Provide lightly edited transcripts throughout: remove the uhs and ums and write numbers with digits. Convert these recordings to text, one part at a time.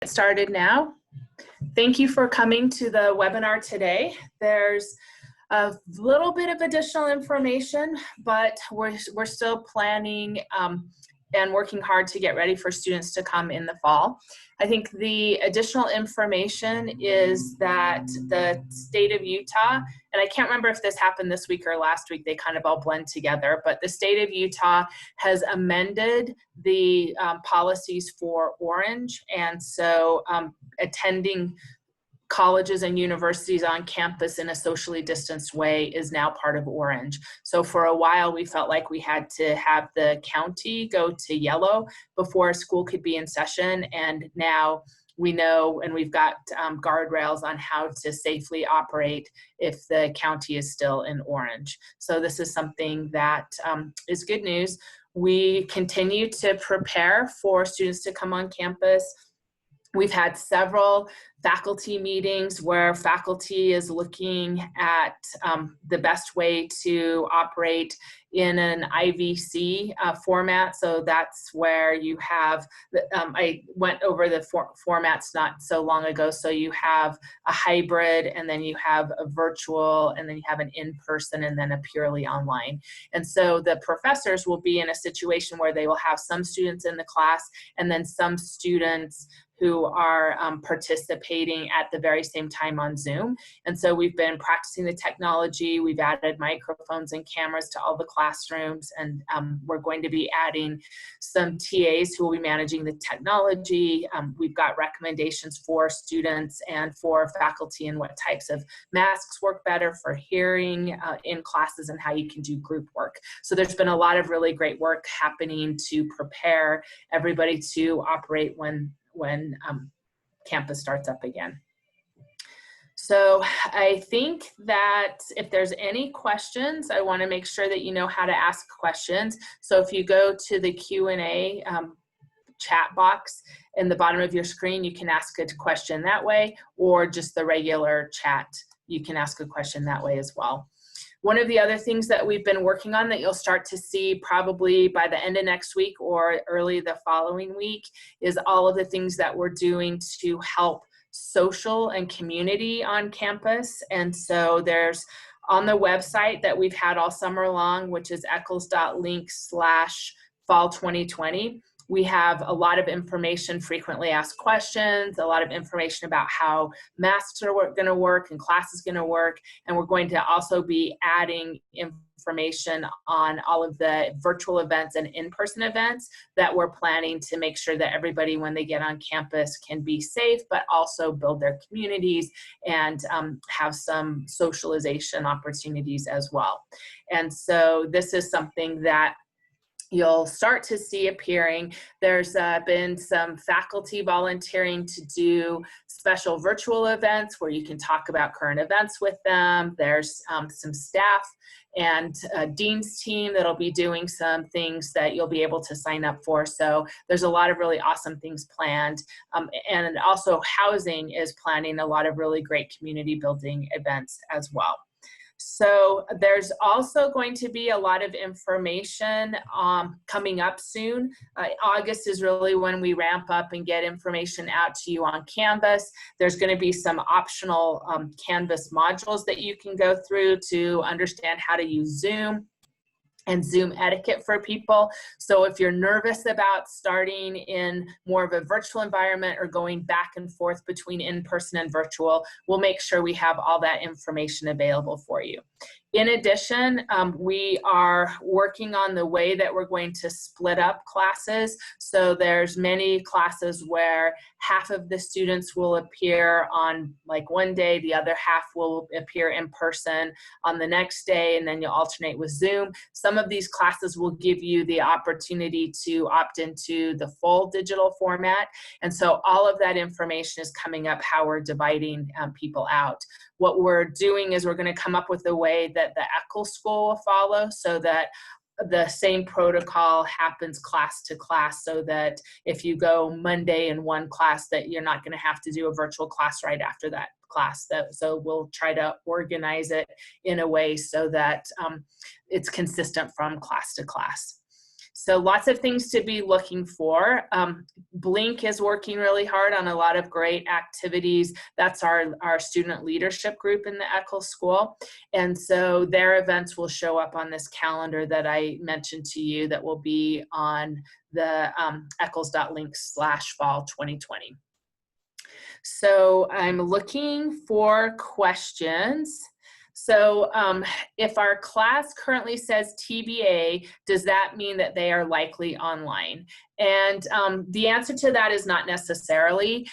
Started now. Thank you for coming to the webinar today. There's a little bit of additional information, but we're still planning and working hard to get ready for students to come in the fall. I think the additional information is that the state of Utah, and I can't remember if this happened this week or last week, they kind of all blend together, but the state of Utah has amended the policies for Orange, and so attending colleges and universities on campus in a socially distanced way is now part of Orange. So for a while, we felt like we had to have the county go to yellow before school could be in session. And now we know, and we've got guardrails on how to safely operate if the county is still in orange. So this is something that is good news. We continue to prepare for students to come on campus. We've had several faculty meetings where faculty is looking at the best way to operate in an IVC format. So that's where you have, I went over the formats not so long ago. So you have a hybrid, and then you have a virtual, and then you have an in-person, and then a purely online. And so the professors will be in a situation where they will have some students in the class and then some students who are participating at the very same time on Zoom. And so we've been practicing the technology. We've added microphones and cameras to all the classrooms, and we're going to be adding some TAs who will be managing the technology. We've got recommendations for students and for faculty and what types of masks work better for hearing in classes and how you can do group work. So there's been a lot of really great work happening to prepare everybody to operate when campus starts up again. So I think that if there's any questions, I want to make sure that you know how to ask questions. So if you go to the Q&A chat box in the bottom of your screen, you can ask a question that way, or just the regular chat, you can ask a question that way as well. One of the other things that we've been working on that you'll start to see probably by the end of next week or early the following week is all of the things that we're doing to help social and community on campus. And so there's on the website that we've had all summer long, which is eccles.link/fall2020. We have a lot of information, frequently asked questions, a lot of information about how masks are going to work and class is going to work. And we're going to also be adding information on all of the virtual events and in-person events that we're planning to make sure that everybody, when they get on campus, can be safe, but also build their communities and have some socialization opportunities as well. And so this is something that you'll start to see appearing. There's been some faculty volunteering to do special virtual events where you can talk about current events with them. There's some staff and dean's team that'll be doing some things that you'll be able to sign up for. So there's a lot of really awesome things planned. And also housing is planning a lot of really great community building events as well. So there's also going to be a lot of information coming up soon. August is really when we ramp up and get information out to you on Canvas. There's going to be some optional Canvas modules that you can go through to understand how to use Zoom and Zoom etiquette for people. So if you're nervous about starting in more of a virtual environment or going back and forth between in-person and virtual, we'll make sure we have all that information available for you. In addition, we are working on the way that we're going to split up classes. So there's many classes where half of the students will appear on like one day, the other half will appear in person on the next day, and then you'll alternate with Zoom. Some of these classes will give you the opportunity to opt into the full digital format. And so all of that information is coming up, how we're dividing people out. What we're doing is we're going to come up with a way that the Eccles School will follow so that the same protocol happens class to class, so that if you go Monday in one class, that you're not going to have to do a virtual class right after that class. So we'll try to organize it in a way so that it's consistent from class to class. So lots of things to be looking for. Blink is working really hard on a lot of great activities. That's our student leadership group in the Eccles School. And so their events will show up on this calendar that I mentioned to you that will be on the eccles.link/fall 2020. So I'm looking for questions. So if our class currently says TBA, does that mean that they are likely online? And the answer to that is not necessarily.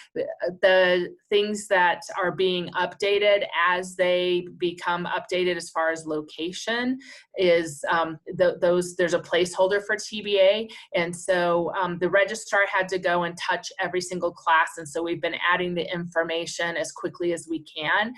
The things that are being updated as they become updated as far as location is there's a placeholder for TBA. And so the registrar had to go and touch every single class. And so we've been adding the information as quickly as we can.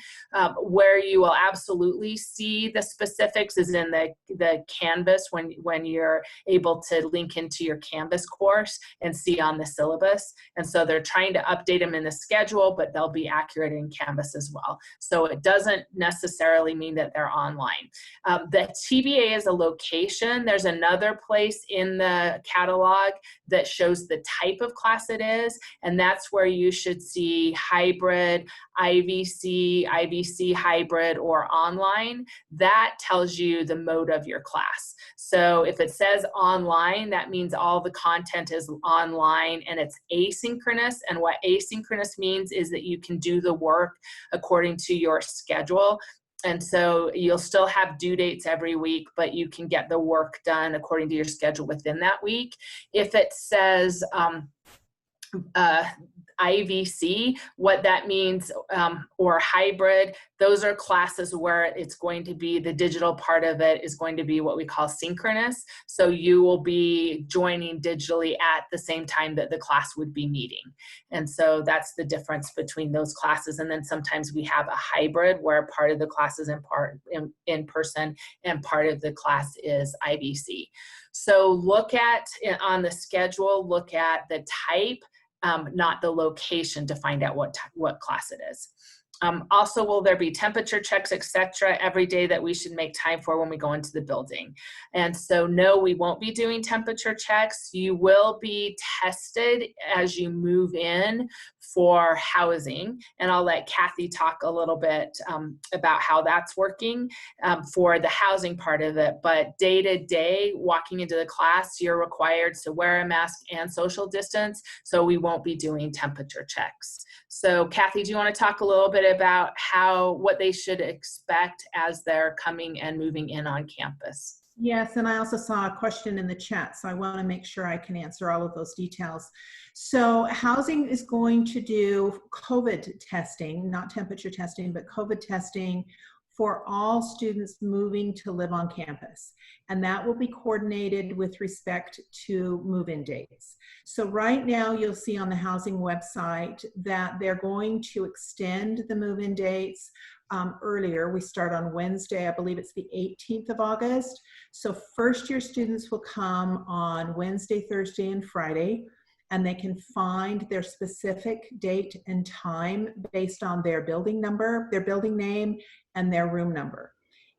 Where you will absolutely see the specifics is in the Canvas when you're able to link into your Canvas course and see on the syllabus. And so they're trying to update them in the schedule, but they'll be accurate in Canvas as well. So it doesn't necessarily mean that they're online. The TBA is a location. There's another place in the catalog that shows the type of class it is, and that's where you should see hybrid, IVC hybrid, or online. That tells you the mode of your class. So if it says online, that means all the content is online and it's asynchronous. And what asynchronous means is that you can do the work according to your schedule. And so you'll still have due dates every week, but you can get the work done according to your schedule within that week. If it says IVC, what that means, or hybrid, those are classes where it's going to be, the digital part of it is going to be what we call synchronous. So you will be joining digitally at the same time that the class would be meeting. And so that's the difference between those classes. And then sometimes we have a hybrid where part of the class is in person and part of the class is IVC. So look at, on the schedule, look at the type, not the location, to find out what class it is. Also, will there be temperature checks, etc., every day that we should make time for when we go into the building? And so, no, we won't be doing temperature checks. You will be tested as you move in for housing. And I'll let Kathy talk a little bit about how that's working for the housing part of it. But day to day, walking into the class, you're required to wear a mask and social distance. So we won't be doing temperature checks. So Kathy, do you want to talk a little bit about what they should expect as they're coming and moving in on campus? Yes, and I also saw a question in the chat, so I want to make sure I can answer all of those details. So housing is going to do COVID testing, not temperature testing, but COVID testing for all students moving to live on campus. And that will be coordinated with respect to move-in dates. So right now you'll see on the housing website that they're going to extend the move-in dates earlier. We start on Wednesday, I believe it's the 18th of August. So first year students will come on Wednesday, Thursday, and Friday, and they can find their specific date and time based on their building number, their building name, and their room number.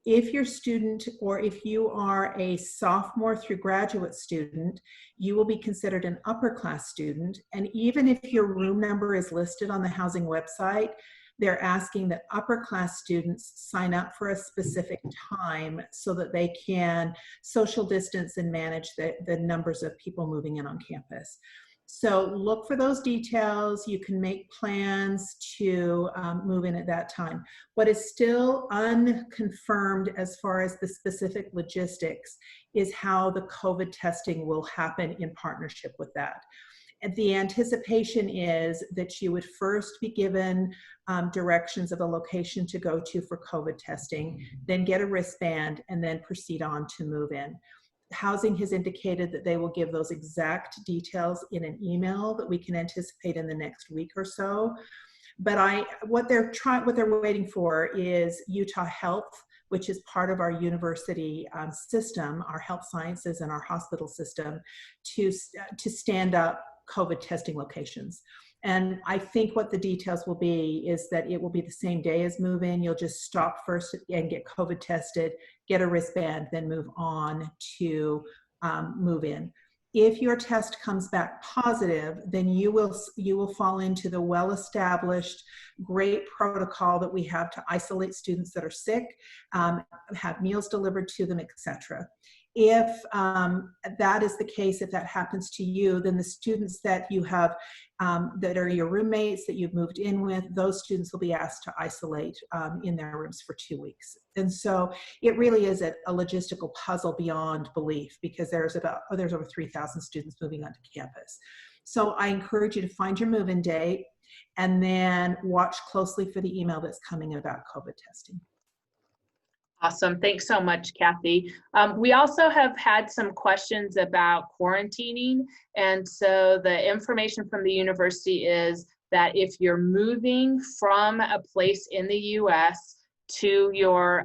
If your student, or if you are a sophomore through graduate student, you will be considered an upper class student. And even if your room number is listed on the housing website, they're asking that upper class students sign up for a specific time so that they can social distance and manage the numbers of people moving in on campus. So look for those details. You can make plans to move in at that time. What is still unconfirmed as far as the specific logistics is how the COVID testing will happen in partnership with that. And the anticipation is that you would first be given directions of a location to go to for COVID testing, then get a wristband, and then proceed on to move in. Housing has indicated that they will give those exact details in an email that we can anticipate in the next week or so. But what they're waiting for is Utah Health, which is part of our university system, our health sciences and our hospital system, to stand up COVID testing locations. And I think what the details will be is that it will be the same day as move in. You'll just stop first and get COVID tested, get a wristband, then move on to move in. If your test comes back positive, then you will fall into the well-established, great protocol that we have to isolate students that are sick, have meals delivered to them, etc. If that is the case, if that happens to you, then the students that you have that are your roommates that you've moved in with, those students will be asked to isolate in their rooms for 2 weeks. And so it really is a logistical puzzle beyond belief, because there's over 3,000 students moving onto campus. So I encourage you to find your move-in date and then watch closely for the email that's coming about COVID testing. Awesome. Thanks so much, Kathy. We also have had some questions about quarantining. And so the information from the university is that if you're moving from a place in the US to your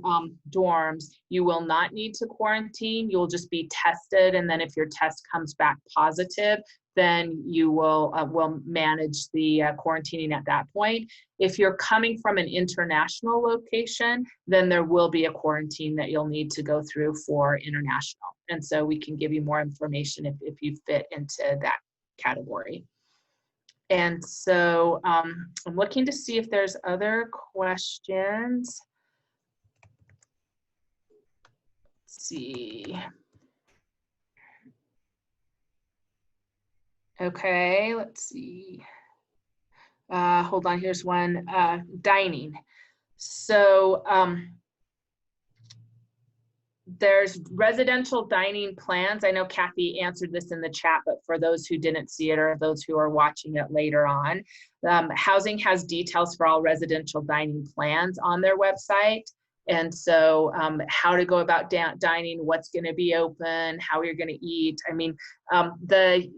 dorms, you will not need to quarantine. You'll just be tested. And then if your test comes back positive, then you will manage the quarantining at that point. If you're coming from an international location, then there will be a quarantine that you'll need to go through for international. And so we can give you more information if you fit into that category. And so I'm looking to see if there's other questions. Let's see. Okay, let's see. Hold on, here's one, dining. So there's residential dining plans. I know Kathy answered this in the chat, but for those who didn't see it or those who are watching it later on, Housing has details for all residential dining plans on their website. And so how to go about dining, what's gonna be open, how you're gonna eat. I mean, the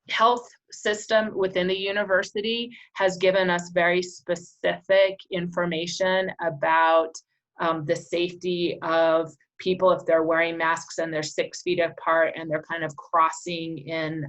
health system within the university has given us very specific information about the safety of people if they're wearing masks and they're 6 feet apart and they're kind of crossing in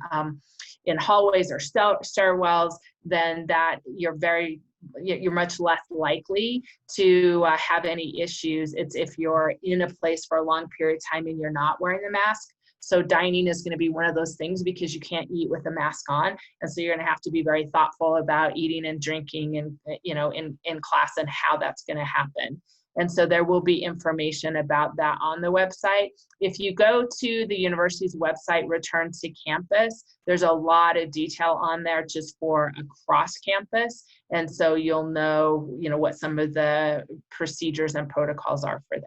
hallways or stairwells, then that you're much less likely to have any issues. It's if you're in a place for a long period of time and you're not wearing a mask. So dining is going to be one of those things because you can't eat with a mask on. And so you're going to have to be very thoughtful about eating and drinking and, in class and how that's going to happen. And so there will be information about that on the website. If you go to the university's website, Return to Campus, there's a lot of detail on there just for across campus. And so you'll know, what some of the procedures and protocols are for that.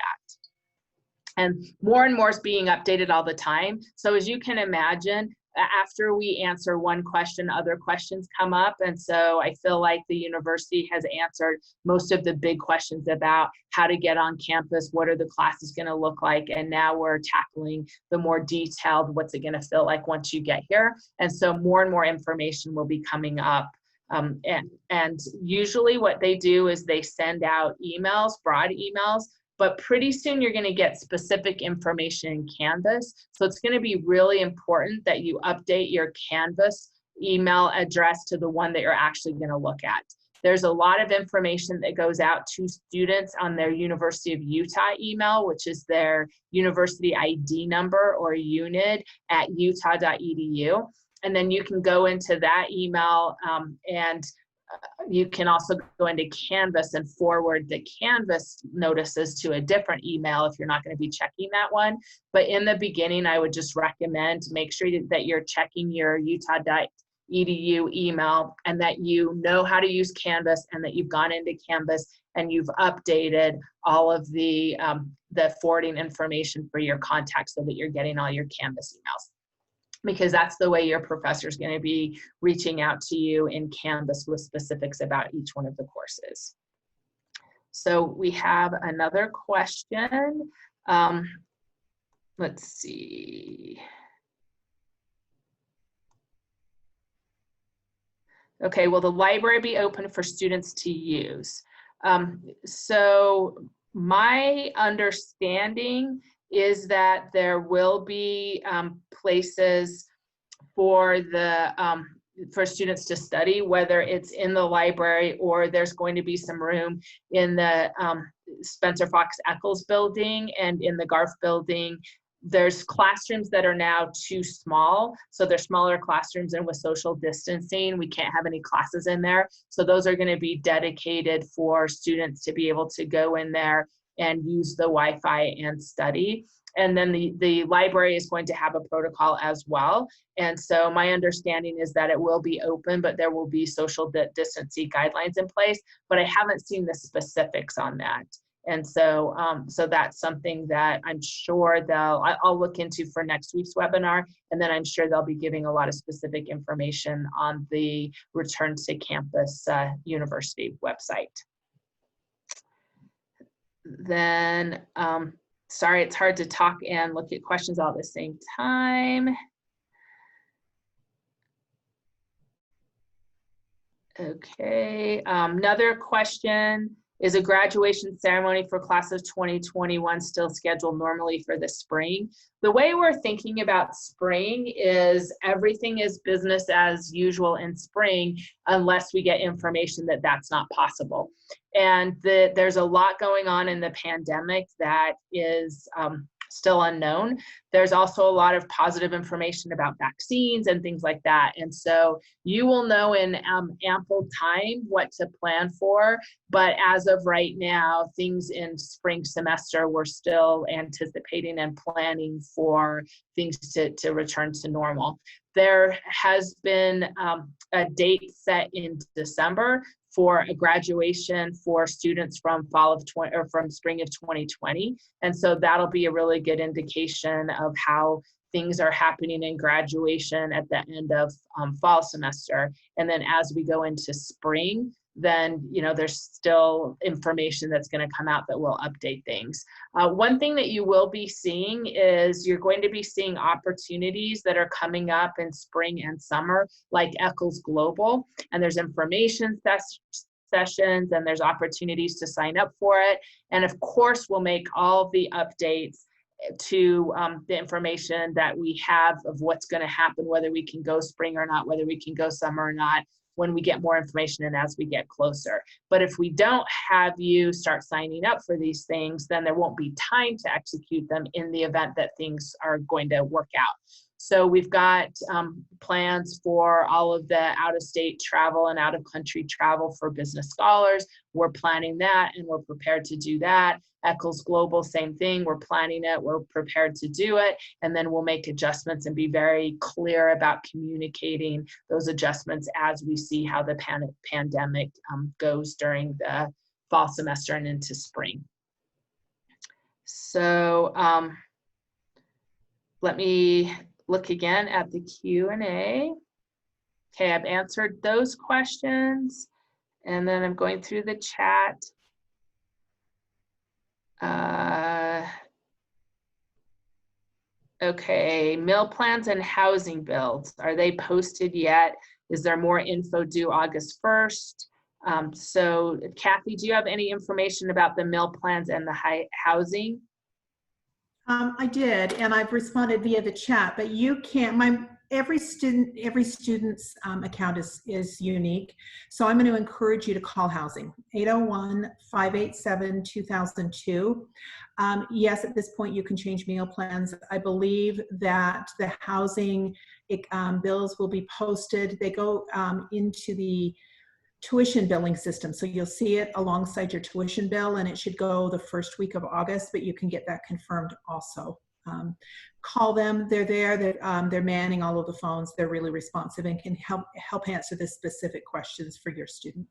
And more is being updated all the time. So as you can imagine, after we answer one question, other questions come up. And so I feel like the university has answered most of the big questions about how to get on campus, what are the classes going to look like, and now we're tackling the more detailed, what's it going to feel like once you get here. And so more and more information will be coming up. And usually what they do is they send out emails, broad emails, but pretty soon you're going to get specific information in Canvas. So it's going to be really important that you update your Canvas email address to the one that you're actually going to look at. There's a lot of information that goes out to students on their University of Utah email, which is their university ID number or UNID at utah.edu. And then you can go into that email and you can also go into Canvas and forward the Canvas notices to a different email if you're not going to be checking that one. But in the beginning, I would just recommend make sure that you're checking your utah.edu email and that you know how to use Canvas and that you've gone into Canvas and you've updated all of the forwarding information for your contacts so that you're getting all your Canvas emails. Because that's the way your professor is going to be reaching out to you in Canvas with specifics about each one of the courses. So we have another question. Let's see. Okay, will the library be open for students to use? So my understanding is that there will be places for for students to study, whether it's in the library or there's going to be some room in the Spencer Fox Eccles building and in the Garf building. there's classrooms that are now too small. So they're smaller classrooms, and with social distancing, we can't have any classes in there. So those are going to be dedicated for students to be able to go in there and use the Wi-Fi and study. And then the library is going to have a protocol as well. And so my understanding is that it will be open, but there will be social distancing guidelines in place, but I haven't seen the specifics on that. And so, so that's something that I'm sure I'll look into for next week's webinar. And then I'm sure they'll be giving a lot of specific information on the Return to Campus University website. Then, sorry, it's hard to talk and look at questions all at the same time. Okay, another question. Is a graduation ceremony for class of 2021 still scheduled normally for the spring? The way we're thinking about spring is everything is business as usual in spring, unless we get information that that's not possible. And there's a lot going on in the pandemic that is still unknown. There's also a lot of positive information about vaccines and things like that. And so you will know in ample time what to plan for. But as of right now, things in spring semester, we're still anticipating and planning for things to return to normal. There has been a date set in December for a graduation for students from from spring of 2020. And so that'll be a really good indication of how things are happening in graduation at the end of fall semester. And then as we go into spring, then there's still information that's going to come out that will update things. One thing that you will be seeing is you're going to be seeing opportunities that are coming up in spring and summer, like Eccles Global, and there's information sessions, and there's opportunities to sign up for it. And of course, we'll make all the updates to the information that we have of what's going to happen, whether we can go spring or not, whether we can go summer or not, when we get more information and as we get closer. But if we don't have you start signing up for these things, then there won't be time to execute them in the event that things are going to work out. So we've got plans for all of the out-of-state travel and out-of-country travel for business scholars. We're planning that, and we're prepared to do that. Eccles Global, same thing. We're planning it. We're prepared to do it. And then we'll make adjustments and be very clear about communicating those adjustments as we see how the pandemic goes during the fall semester and into spring. So let me look again at the Q&A. Okay, I've answered those questions. And then I'm going through the chat. Okay, meal plans and housing builds. Are they posted yet? Is there more info due August 1st? So Kathy, do you have any information about the meal plans and the housing? I did, and I've responded via the chat, but you can't, every student's account is unique. So I'm going to encourage you to call housing, 801-587-2002. Yes, at this point you can change meal plans. I believe that the housing bills will be posted. They go into the tuition billing system. So you'll see it alongside your tuition bill, and it should go the first week of August, but you can get that confirmed also. Call them, they're there, they're manning all of the phones, they're really responsive and can help answer the specific questions for your student.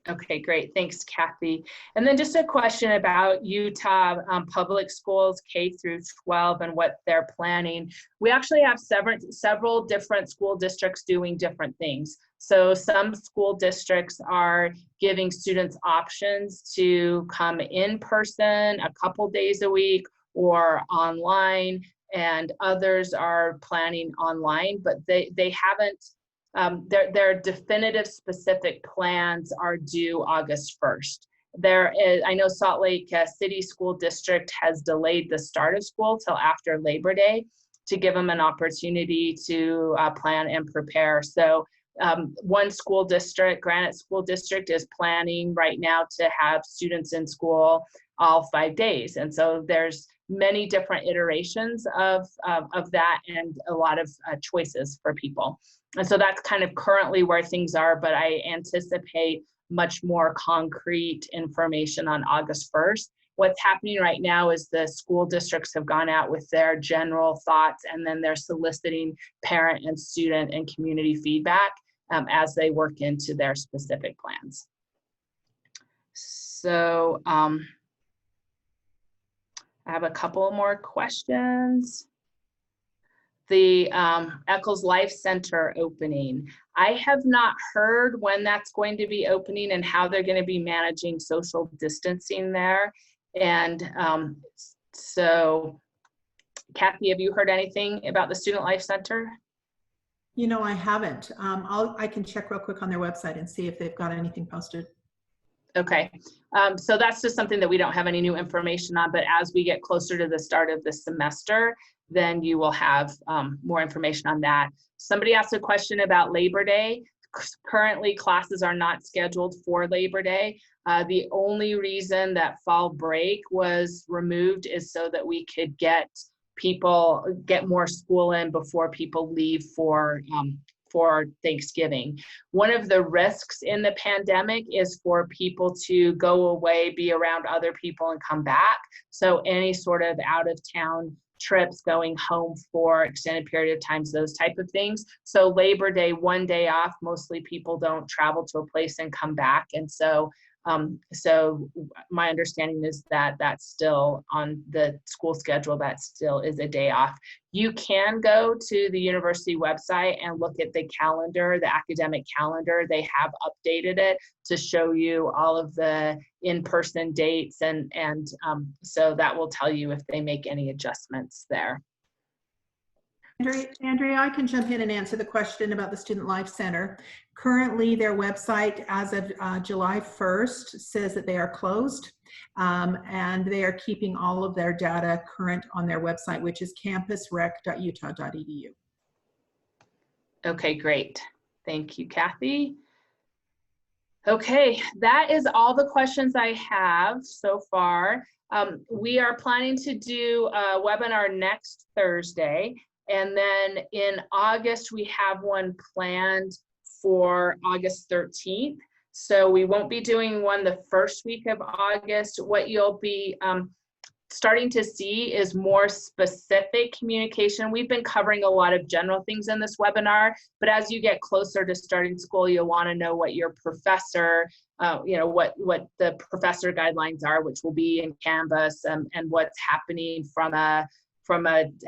Okay, great. Thanks, Kathy. And then just a question about Utah public schools, K through 12, and what they're planning. We actually have several different school districts doing different things. So some school districts are giving students options to come in person a couple days a week or online, and others are planning online, but they haven't. Their definitive specific plans are due August 1st. I know Salt Lake City School District has delayed the start of school till after Labor Day to give them an opportunity to plan and prepare. So one school district, Granite School District, is planning right now to have students in school all 5 days. And so there's many different iterations of that, and a lot of choices for people. And so that's kind of currently where things are, but I anticipate much more concrete information on August 1st. What's happening right now is the school districts have gone out with their general thoughts, and then they're soliciting parent and student and community feedback as they work into their specific plans. So I have a couple more questions. The Eccles Life Center opening. I have not heard when that's going to be opening and how they're going to be managing social distancing there. And so, Kathy, have you heard anything about the Student Life Center? You know, I haven't. I can check real quick on their website and see if they've got anything posted. Okay, so that's just something that we don't have any new information on, but as we get closer to the start of the semester, then you will have more information on that. Somebody asked a question about Labor Day. Currently, classes are not scheduled for Labor Day. The only reason that fall break was removed is so that we could get more school in before people leave for Thanksgiving. One of the risks in the pandemic is for people to go away, be around other people, and come back. So any sort of out of town trips, going home for extended period of times, those type of things. So Labor Day, 1 day off, mostly people don't travel to a place and come back. And so my understanding is that that's still on the school schedule. That still is a day off. You can go to the university website and look at the calendar, the academic calendar. They have updated it to show you all of the in-person dates, and so that will tell you if they make any adjustments there. Andrea, I can jump in and answer the question about the Student Life Center. Currently, their website as of July 1st says that they are closed, and they are keeping all of their data current on their website, which is campusrec.utah.edu. Okay, great. Thank you, Kathy. Okay, that is all the questions I have so far. We are planning to do a webinar next Thursday. And then in August, we have one planned for August 13th. So we won't be doing one the first week of August. What you'll be starting to see is more specific communication. We've been covering a lot of general things in this webinar, but as you get closer to starting school, you'll want to know what your professor, what the professor guidelines are, which will be in Canvas, and what's happening from a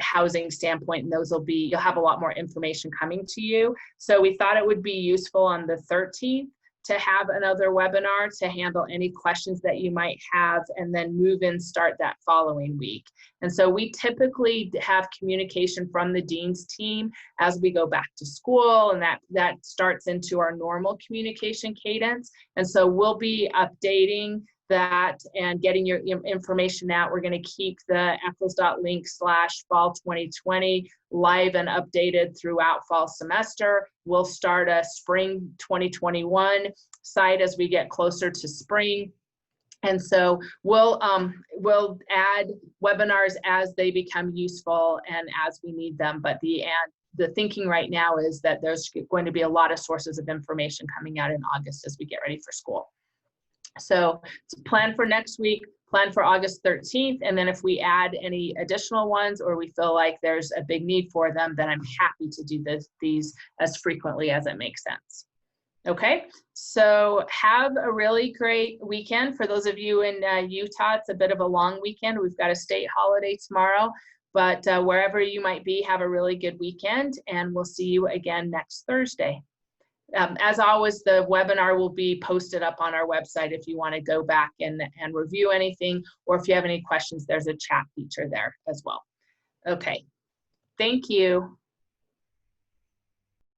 housing standpoint, and those will be, you'll have a lot more information coming to you. So we thought it would be useful on the 13th to have another webinar to handle any questions that you might have, and then move in, start that following week. And so we typically have communication from the dean's team as we go back to school, and that starts into our normal communication cadence. And so we'll be updating that and getting your information out. We're going to keep the eccles.link/fall2020 live and updated throughout fall semester. We'll start a spring 2021 site as we get closer to spring. And so we'll add webinars as they become useful and as we need them. But the thinking right now is that there's going to be a lot of sources of information coming out in August as we get ready for school. So plan for next week, plan for August 13th, and then if we add any additional ones or we feel like there's a big need for them, then I'm happy to do these as frequently as it makes sense. Okay, so have a really great weekend. For those of you in Utah, it's a bit of a long weekend. We've got a state holiday tomorrow, but wherever you might be, have a really good weekend, and we'll see you again next Thursday. As always, the webinar will be posted up on our website if you want to go back and review anything, or if you have any questions, there's a chat feature there as well. Okay, thank you.